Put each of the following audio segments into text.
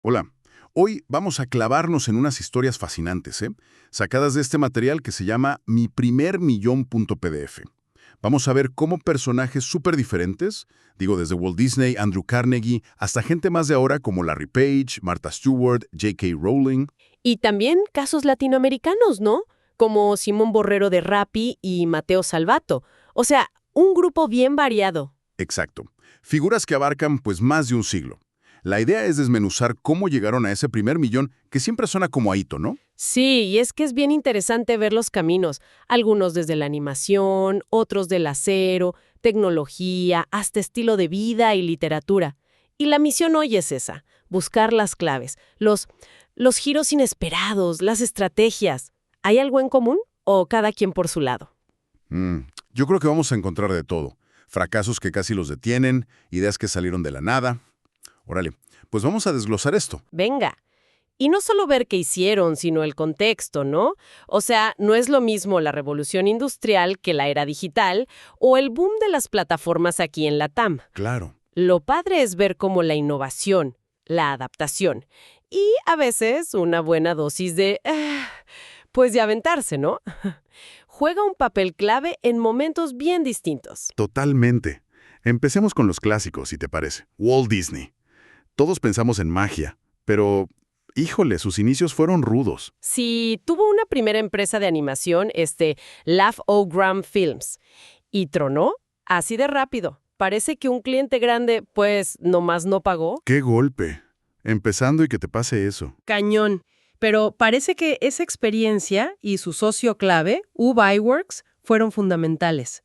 Hola, hoy vamos a clavarnos en unas historias fascinantes, sacadas de este material que se llama Mi primer millón.pdf. Vamos a ver cómo personajes súper diferentes, digo desde Walt Disney, Andrew Carnegie, hasta gente más de ahora como Larry Page, Martha Stewart, J.K. Rowling. Y también casos latinoamericanos, ¿no? Como Simón Borrero de Rappi y Mateo Salvato. O sea, un grupo bien variado. Exacto. Figuras que abarcan pues más de un siglo. La idea es desmenuzar cómo llegaron a ese primer millón que siempre suena como a hito, ¿no? Sí, y es que es bien interesante ver los caminos, algunos desde la animación, otros del acero, tecnología, hasta estilo de vida y literatura. Y la misión hoy es esa, buscar las claves, los giros inesperados, las estrategias. ¿Hay algo en común o cada quien por su lado? Yo creo que vamos a encontrar de todo. Fracasos que casi los detienen, ideas que salieron de la nada. Órale, pues vamos a desglosar esto. Venga. Y no solo ver qué hicieron, sino el contexto, ¿no? O sea, no es lo mismo la revolución industrial que la era digital o el boom de las plataformas aquí en Latam. Claro. Lo padre es ver cómo la innovación, la adaptación y a veces una buena dosis pues de aventarse, ¿no? Juega un papel clave en momentos bien distintos. Totalmente. Empecemos con los clásicos, si te parece. Walt Disney. Todos pensamos en magia, pero, híjole, sus inicios fueron rudos. Si tuvo una primera empresa de animación, Laugh-O-Gram Films, y tronó así de rápido. Parece que un cliente grande, pues, nomás no pagó. ¡Qué golpe! Empezando y que te pase eso. Cañón. Pero parece que esa experiencia y su socio clave, Iworks, fueron fundamentales.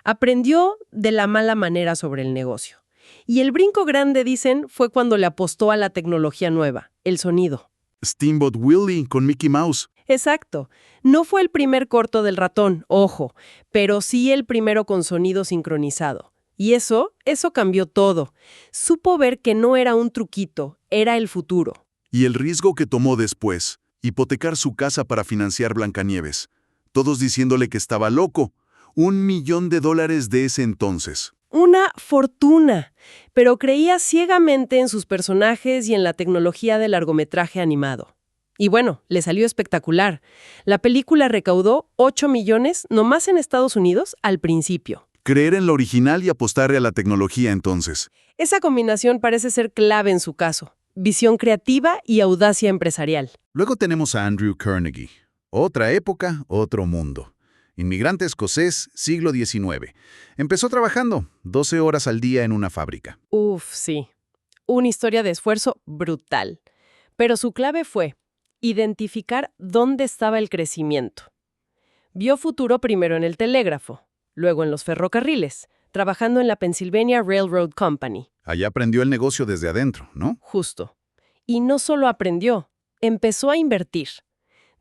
Aprendió de la mala manera sobre el negocio. Y el brinco grande, dicen, fue cuando le apostó a la tecnología nueva, el sonido. Steamboat Willie con Mickey Mouse. Exacto. No fue el primer corto del ratón, ojo, pero sí el primero con sonido sincronizado. Y eso cambió todo. Supo ver que no era un truquito, era el futuro. Y el riesgo que tomó después, hipotecar su casa para financiar Blancanieves. Todos diciéndole que estaba loco. $1.000.000 de ese entonces. Una fortuna, pero creía ciegamente en sus personajes y en la tecnología de largometraje animado. Y bueno, le salió espectacular. La película recaudó 8 millones nomás en Estados Unidos al principio. Creer en lo original y apostarle a la tecnología entonces. Esa combinación parece ser clave en su caso. Visión creativa y audacia empresarial. Luego tenemos a Andrew Carnegie. Otra época, otro mundo. Inmigrante escocés, siglo XIX. Empezó trabajando 12 horas al día en una fábrica. Uf, sí. Una historia de esfuerzo brutal. Pero su clave fue identificar dónde estaba el crecimiento. Vio futuro primero en el telégrafo, luego en los ferrocarriles, trabajando en la Pennsylvania Railroad Company. Allá aprendió el negocio desde adentro, ¿no? Justo. Y no solo aprendió, empezó a invertir.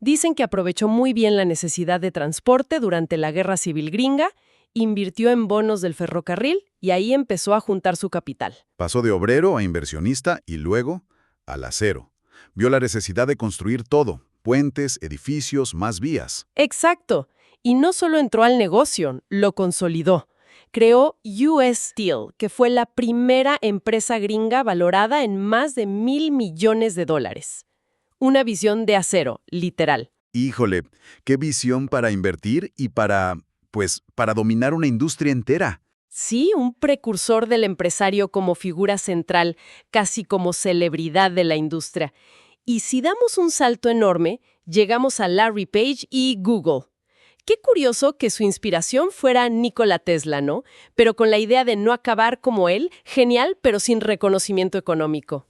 Dicen que aprovechó muy bien la necesidad de transporte durante la Guerra Civil Gringa, invirtió en bonos del ferrocarril y ahí empezó a juntar su capital. Pasó de obrero a inversionista y luego al acero. Vio la necesidad de construir todo, puentes, edificios, más vías. Exacto. Y no solo entró al negocio, lo consolidó. Creó US Steel, que fue la primera empresa gringa valorada en más de $1,000 millones. Una visión de acero, literal. Híjole, qué visión para invertir y para dominar una industria entera. Sí, un precursor del empresario como figura central, casi como celebridad de la industria. Y si damos un salto enorme, llegamos a Larry Page y Google. Qué curioso que su inspiración fuera Nikola Tesla, ¿no? Pero con la idea de no acabar como él, genial, pero sin reconocimiento económico.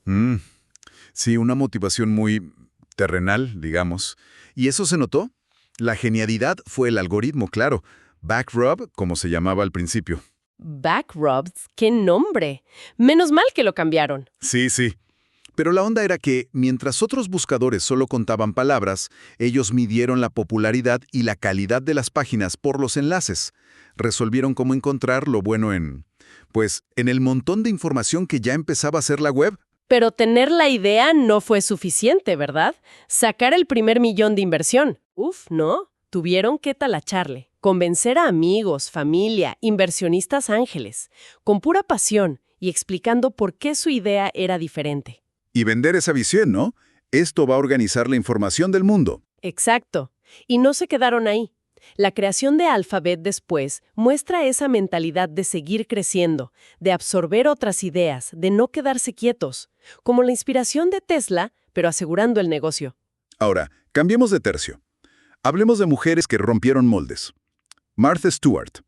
Sí, una motivación muy terrenal, digamos. ¿Y eso se notó? La genialidad fue el algoritmo, claro. Backrub, como se llamaba al principio. Backrubs, ¡qué nombre! Menos mal que lo cambiaron. Sí. Pero la onda era que, mientras otros buscadores solo contaban palabras, ellos midieron la popularidad y la calidad de las páginas por los enlaces. Resolvieron cómo encontrar lo bueno en el montón de información que ya empezaba a ser la web. Pero tener la idea no fue suficiente, ¿verdad? Sacar el primer millón de inversión. Uf, ¿no? Tuvieron que talacharle. Convencer a amigos, familia, inversionistas ángeles, con pura pasión y explicando por qué su idea era diferente. Y vender esa visión, ¿no? Esto va a organizar la información del mundo. Exacto. Y no se quedaron ahí. La creación de Alphabet después muestra esa mentalidad de seguir creciendo, de absorber otras ideas, de no quedarse quietos, como la inspiración de Tesla, pero asegurando el negocio. Ahora, cambiemos de tercio. Hablemos de mujeres que rompieron moldes. Martha Stewart.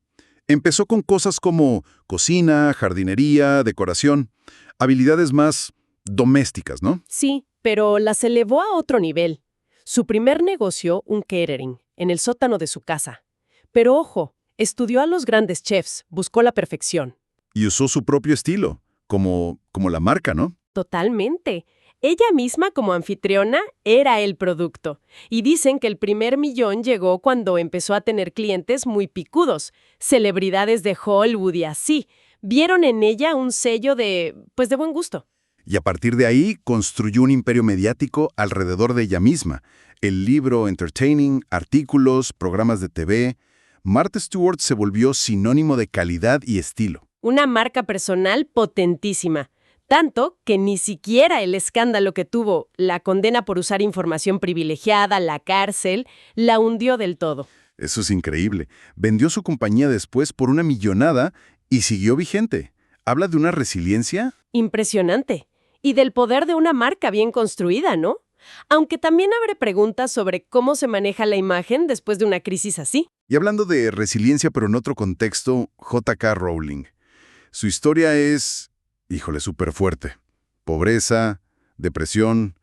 Empezó con cosas como cocina, jardinería, decoración, habilidades más domésticas, ¿no? Sí, pero las elevó a otro nivel. Su primer negocio, un catering, en el sótano de su casa. Pero ojo, estudió a los grandes chefs, buscó la perfección. Y usó su propio estilo, como la marca, ¿no? Totalmente. Ella misma como anfitriona era el producto. Y dicen que el primer millón llegó cuando empezó a tener clientes muy picudos, celebridades de Hollywood y así. Vieron en ella un sello de buen gusto. Y a partir de ahí construyó un imperio mediático alrededor de ella misma. El libro, entertaining, artículos, programas de TV. Martha Stewart se volvió sinónimo de calidad y estilo. Una marca personal potentísima. Tanto que ni siquiera el escándalo que tuvo, la condena por usar información privilegiada, la cárcel, la hundió del todo. Eso es increíble. Vendió su compañía después por una millonada y siguió vigente. Habla de una resiliencia. Impresionante. Y del poder de una marca bien construida, ¿no? Aunque también abre preguntas sobre cómo se maneja la imagen después de una crisis así. Y hablando de resiliencia, pero en otro contexto, J.K. Rowling. Su historia es, híjole, súper fuerte. Pobreza, depresión,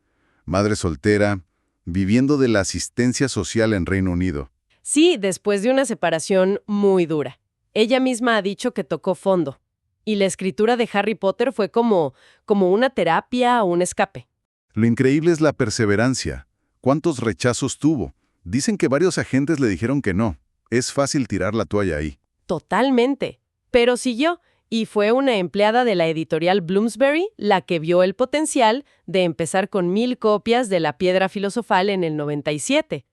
madre soltera, viviendo de la asistencia social en Reino Unido. Sí, después de una separación muy dura. Ella misma ha dicho que tocó fondo. Y la escritura de Harry Potter fue como una terapia o un escape. Lo increíble es la perseverancia. ¿Cuántos rechazos tuvo? Dicen que varios agentes le dijeron que no. Es fácil tirar la toalla ahí. Totalmente. Pero siguió, y fue una empleada de la editorial Bloomsbury la que vio el potencial de empezar con 1000 copias de La Piedra Filosofal en el 97.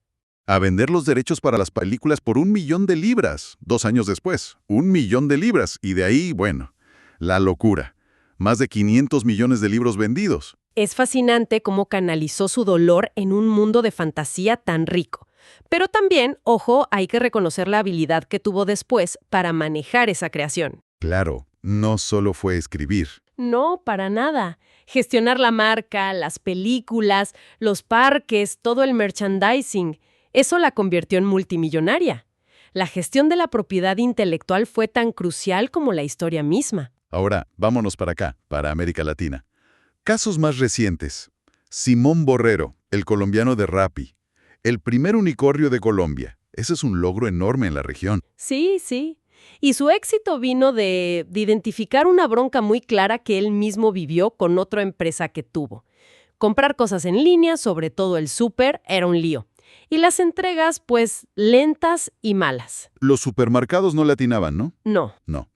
A vender los derechos para las películas por 1.000.000 de libras, 2 años después. 1.000.000 de libras. Y de ahí, bueno, la locura. Más de 500 millones de libros vendidos. Es fascinante cómo canalizó su dolor en un mundo de fantasía tan rico. Pero también, ojo, hay que reconocer la habilidad que tuvo después para manejar esa creación. Claro, no solo fue escribir. No, para nada. Gestionar la marca, las películas, los parques, todo el merchandising. Eso la convirtió en multimillonaria. La gestión de la propiedad intelectual fue tan crucial como la historia misma. Ahora, vámonos para acá, para América Latina. Casos más recientes. Simón Borrero, el colombiano de Rappi. El primer unicornio de Colombia. Ese es un logro enorme en la región. Sí, sí. Y su éxito vino de identificar una bronca muy clara que él mismo vivió con otra empresa que tuvo. Comprar cosas en línea, sobre todo el súper, era un lío. Y las entregas, pues, lentas y malas. Los supermercados no le atinaban, ¿no? No. No.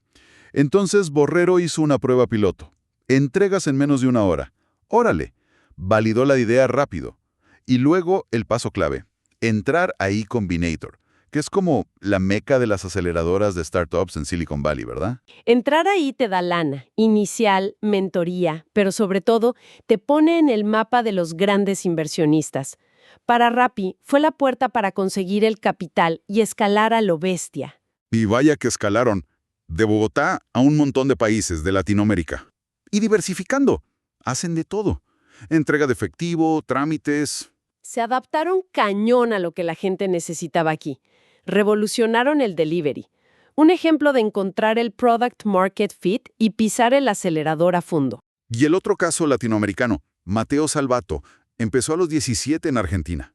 Entonces Borrero hizo una prueba piloto. Entregas en menos de 1 hora. ¡Órale! Validó la idea rápido. Y luego el paso clave. Entrar a eCombinator, que es como la meca de las aceleradoras de startups en Silicon Valley, ¿verdad? Entrar ahí te da lana, inicial, mentoría, pero sobre todo te pone en el mapa de los grandes inversionistas. Para Rappi fue la puerta para conseguir el capital y escalar a lo bestia. Y vaya que escalaron. De Bogotá a un montón de países de Latinoamérica. Y diversificando. Hacen de todo. Entrega de efectivo, trámites. Se adaptaron cañón a lo que la gente necesitaba aquí. Revolucionaron el delivery. Un ejemplo de encontrar el product market fit y pisar el acelerador a fondo. Y el otro caso latinoamericano, Mateo Salvato, empezó a los 17 en Argentina.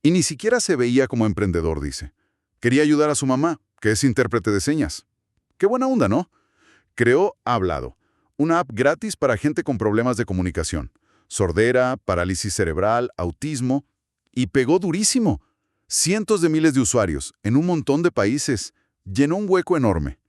Y ni siquiera se veía como emprendedor, dice. Quería ayudar a su mamá, que es intérprete de señas. Qué buena onda, ¿no? Creó Hablado, una app gratis para gente con problemas de comunicación. Sordera, parálisis cerebral, autismo. Y pegó durísimo. Cientos de miles de usuarios, en un montón de países. Llenó un hueco enorme.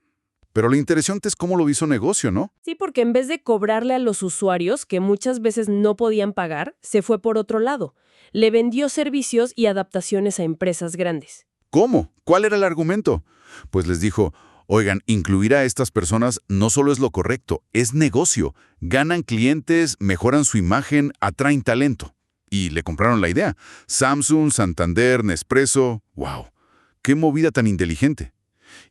Pero lo interesante es cómo lo hizo negocio, ¿no? Sí, porque en vez de cobrarle a los usuarios, que muchas veces no podían pagar, se fue por otro lado. Le vendió servicios y adaptaciones a empresas grandes. ¿Cómo? ¿Cuál era el argumento? Pues les dijo, Oigan, incluir a estas personas no solo es lo correcto, es negocio. Ganan clientes, mejoran su imagen, atraen talento. Y le compraron la idea. Samsung, Santander, Nespresso. ¡Wow! ¡Qué movida tan inteligente!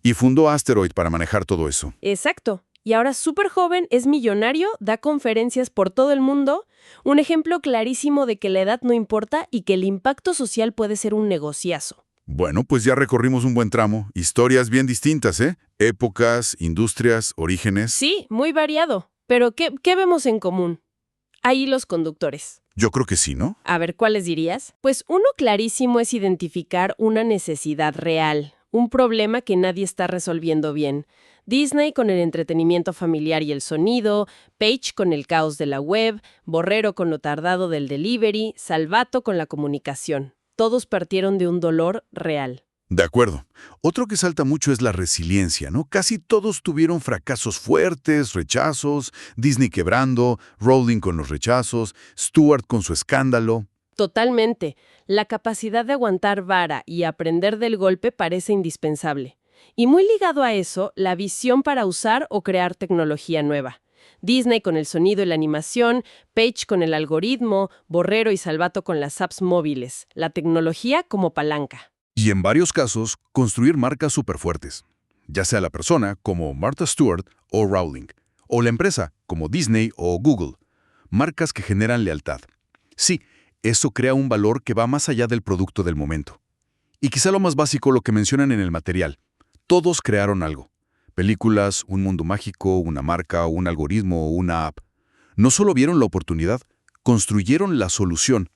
Y fundó Asteroid para manejar todo eso. Exacto. Y ahora súper joven, es millonario, da conferencias por todo el mundo. Un ejemplo clarísimo de que la edad no importa y que el impacto social puede ser un negociazo. Bueno, pues ya recorrimos un buen tramo. Historias bien distintas, ¿eh? Épocas, industrias, orígenes. Sí, muy variado. Pero ¿qué vemos en común? Ahí los conductores. Yo creo que sí, ¿no? A ver, ¿cuáles dirías? Pues uno clarísimo es identificar una necesidad real, un problema que nadie está resolviendo bien. Disney con el entretenimiento familiar y el sonido, Page con el caos de la web, Borrero con lo tardado del delivery, Salvato con la comunicación. Todos partieron de un dolor real. De acuerdo. Otro que salta mucho es la resiliencia, ¿no? Casi todos tuvieron fracasos fuertes, rechazos, Disney quebrando, Rowling con los rechazos, Stewart con su escándalo. Totalmente. La capacidad de aguantar vara y aprender del golpe parece indispensable. Y muy ligado a eso, la visión para usar o crear tecnología nueva. Disney con el sonido y la animación, Page con el algoritmo, Borrero y Salvato con las apps móviles. La tecnología como palanca. Y en varios casos, construir marcas superfuertes. Ya sea la persona, como Martha Stewart o Rowling, o la empresa, como Disney o Google. Marcas que generan lealtad. Sí, eso crea un valor que va más allá del producto del momento. Y quizá lo más básico, lo que mencionan en el material. Todos crearon algo. Películas, un mundo mágico, una marca, un algoritmo o una app. No solo vieron la oportunidad, construyeron la solución.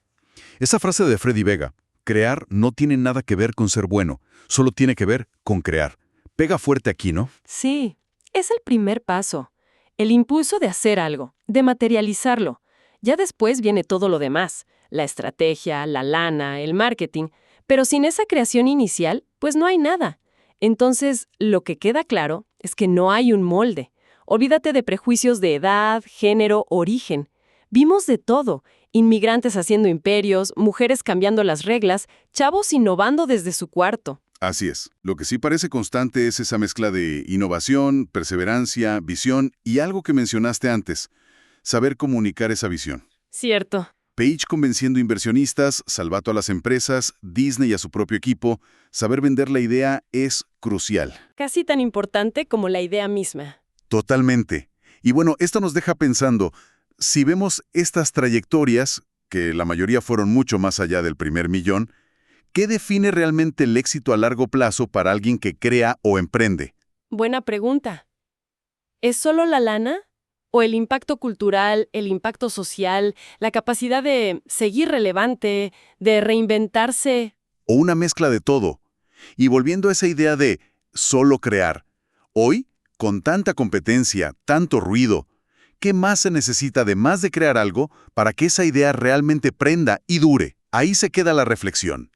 Esa frase de Freddy Vega, crear no tiene nada que ver con ser bueno, solo tiene que ver con crear. Pega fuerte aquí, ¿no? Sí, es el primer paso. El impulso de hacer algo, de materializarlo. Ya después viene todo lo demás, la estrategia, la lana, el marketing. Pero sin esa creación inicial, pues no hay nada. Entonces, lo que queda claro es que no hay un molde. Olvídate de prejuicios de edad, género, origen. Vimos de todo. Inmigrantes haciendo imperios, mujeres cambiando las reglas, chavos innovando desde su cuarto. Así es. Lo que sí parece constante es esa mezcla de innovación, perseverancia, visión y algo que mencionaste antes, saber comunicar esa visión. Cierto. Page convenciendo inversionistas, Salvato a las empresas, Disney a su propio equipo, saber vender la idea es crucial. Casi tan importante como la idea misma. Totalmente. Y bueno, esto nos deja pensando, si vemos estas trayectorias, que la mayoría fueron mucho más allá del primer millón, ¿qué define realmente el éxito a largo plazo para alguien que crea o emprende? Buena pregunta. ¿Es solo la lana? ¿O el impacto cultural, el impacto social, la capacidad de seguir relevante, de reinventarse? O una mezcla de todo. Y volviendo a esa idea de solo crear, hoy, con tanta competencia, tanto ruido, ¿qué más se necesita además de crear algo para que esa idea realmente prenda y dure? Ahí se queda la reflexión.